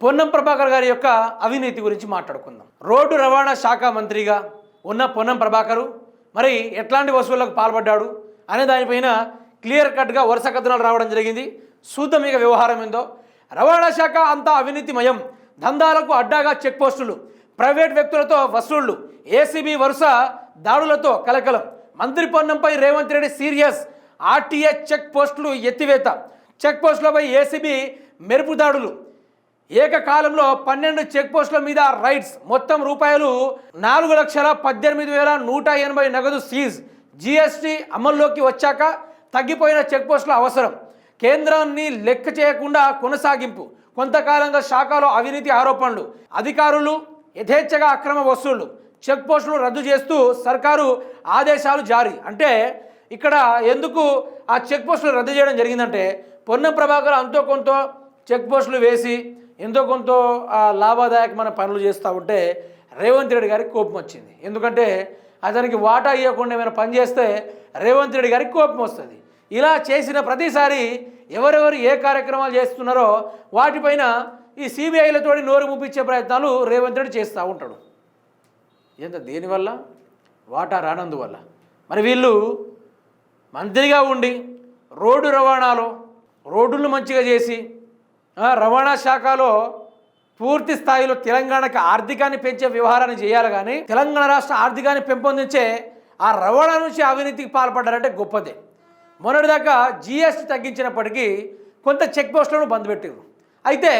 పొన్నం ప్రభాకర్ గారి యొక్క అవినీతి గురించి మాట్లాడుకుందాం. రోడ్డు రవాణా శాఖ మంత్రిగా ఉన్న పొన్నం ప్రభాకరు మరి ఎట్లాంటి వసూళ్లకు పాల్పడ్డాడు అనే దానిపైన క్లియర్ కట్గా వరుస కథనాలు రావడం జరిగింది. చూద్దాం ఇక వ్యవహారం ఏందో. రవాణా శాఖ అంతా అవినీతిమయం, దందాలకు అడ్డాగా చెక్ పోస్టులు, ప్రైవేట్ వ్యక్తులతో వసూళ్లు, ఏసీబీ వరుస దాడులతో కలకలం, మంత్రి పొన్నంపై Revanth Reddy serious, RTA check పోస్టులు ఎత్తివేత, చెక్ పోస్టులపై ఏసీబీ మెరుపు దాడులు, ఏకకాలంలో 12 చెక్ పోస్టుల మీద రైడ్స్, మొత్తం రూపాయలు 4,18,180 నగదు సీజ్, జీఎస్టీ అమల్లోకి వచ్చాక తగ్గిపోయిన చెక్ పోస్టుల అవసరం, కేంద్రాన్ని లెక్క చేయకుండా కొనసాగింపు, కొంతకాలంగా శాఖలో అవినీతి ఆరోపణలు, అధికారులు యథేచ్ఛగా అక్రమ వసూళ్లు, చెక్ పోస్టులు రద్దు చేస్తూ సర్కారు ఆదేశాలు జారీ. అంటే ఇక్కడ ఎందుకు ఆ చెక్ పోస్టులు రద్దు చేయడం జరిగిందంటే పొన్నం ప్రభాకర్ అంతో కొంత చెక్ పోస్టులు వేసి ఎంతో కొంత లాభదాయకమైన పనులు చేస్తూ ఉంటే రేవంత్ రెడ్డి గారికి కోపం వచ్చింది. ఎందుకంటే అతనికి వాటా ఇవ్వకుండా ఏమైనా పని చేస్తే రేవంత్ రెడ్డి గారికి కోపం వస్తుంది. ఇలా చేసిన ప్రతిసారి ఎవరెవరు ఏ కార్యక్రమాలు చేస్తున్నారో వాటిపైన ఈ సిబిఐలతో నోరు ముప్పించే ప్రయత్నాలు రేవంత్ రెడ్డి చేస్తూ ఉంటాడు. ఎంత దేనివల్ల? వాటా రానందువల్ల. మరి వీళ్ళు మంత్రిగా ఉండి రోడ్డు రవాణాలో రోడ్డులు మంచిగా చేసి రవాణా శాఖలో పూర్తి స్థాయిలో తెలంగాణకు ఆర్థికాన్ని పెంచే వ్యవహారాన్ని చేయాలి, కానీ తెలంగాణ రాష్ట్ర ఆర్థికాన్ని పెంపొందించే ఆ రవాణా నుంచి అవినీతికి పాల్పడ్డారంటే గొప్పదే. మొన్నటిదాకా జీఎస్టీ తగ్గించినప్పటికీ కొంత చెక్ పోస్టులను బంద్ పెట్టారు. అయితే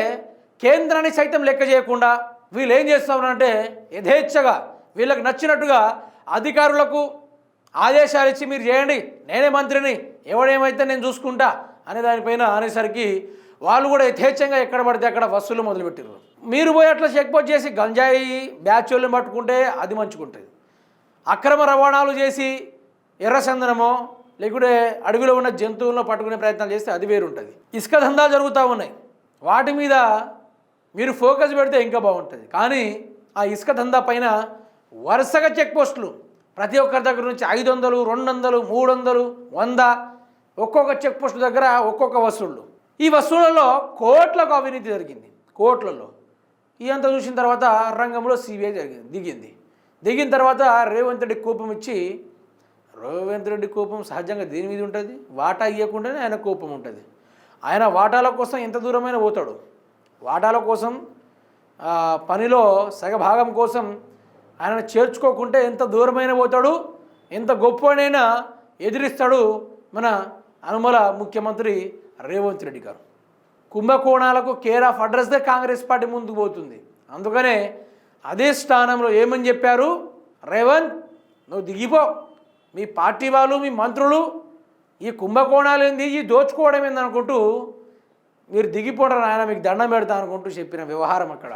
కేంద్రాన్ని సైతం లెక్క చేయకుండా వీళ్ళు ఏం చేస్తూ ఉన్నారంటే యథేచ్ఛగా వీళ్ళకి నచ్చినట్టుగా అధికారులకు ఆదేశాలు ఇచ్చి మీరు చేయండి, నేనే మంత్రిని, ఎవడేమైతే నేను చూసుకుంటా అనే దానిపైన అనేసరికి వాళ్ళు కూడా యథేచ్ఛంగా ఎక్కడ పడితే అక్కడ వసూలు మొదలుపెట్టారు. మీరు పోయి అట్లా చెక్ పోస్ట్ చేసి గంజాయి బ్యాచోళ్ళని పట్టుకుంటే అది మంచుకుంటుంది. అక్రమ రవాణాలు చేసి ఎర్రచందనమో లేకుంటే అడవిలో ఉన్న జంతువులను పట్టుకునే ప్రయత్నాలు చేస్తే అది వేరుంటుంది. ఇసుక దందాలు జరుగుతూ ఉన్నాయి, వాటి మీద మీరు ఫోకస్ పెడితే ఇంకా బాగుంటుంది. కానీ ఆ ఇసుక దందా పైన వరుసగా చెక్ పోస్టులు, ప్రతి ఒక్కరి దగ్గర నుంచి 500, 200, 300, 100 ఒక్కొక్క చెక్ పోస్ట్ దగ్గర ఒక్కొక్క వసూళ్ళు. ఈ వసూళ్లలో కోట్లకు అవినీతి జరిగింది. కోట్లలో ఇదంతా చూసిన తర్వాత రంగంలో సిబిఐ దిగిన తర్వాత రేవంత్ రెడ్డి కోపం ఇచ్చి, రేవంత్ రెడ్డి కోపం సహజంగా దేని మీద ఉంటుంది? వాటా ఇవ్వకుండానే ఆయన కోపం ఉంటుంది. ఆయన వాటాల కోసం ఎంత దూరమైనా పోతాడు. వాటాల కోసం పనిలో సగభాగం కోసం ఆయన చేర్చుకోకుంటే ఎంత దూరమైన పోతాడు, ఎంత గొప్పనైనా ఎదిరిస్తాడు మన అనుమల ముఖ్యమంత్రి రేవంత్ రెడ్డి గారు. కుంభకోణాలకు కేర్ ఆఫ్ అడ్రస్దే కాంగ్రెస్ పార్టీ ముందుకు పోతుంది. అందుకనే అదే స్థానంలో ఏమని చెప్పారు, రేవంత్ నువ్వు దిగిపో, మీ పార్టీ వాళ్ళు మీ మంత్రులు ఈ కుంభకోణాలు ఏంది, ఈ దోచుకోవడం ఏంది అనుకుంటూ మీరు దిగిపోవడం, ఆయన మీకు దండం పెడతా అనుకుంటూ చెప్పిన వ్యవహారం అక్కడ.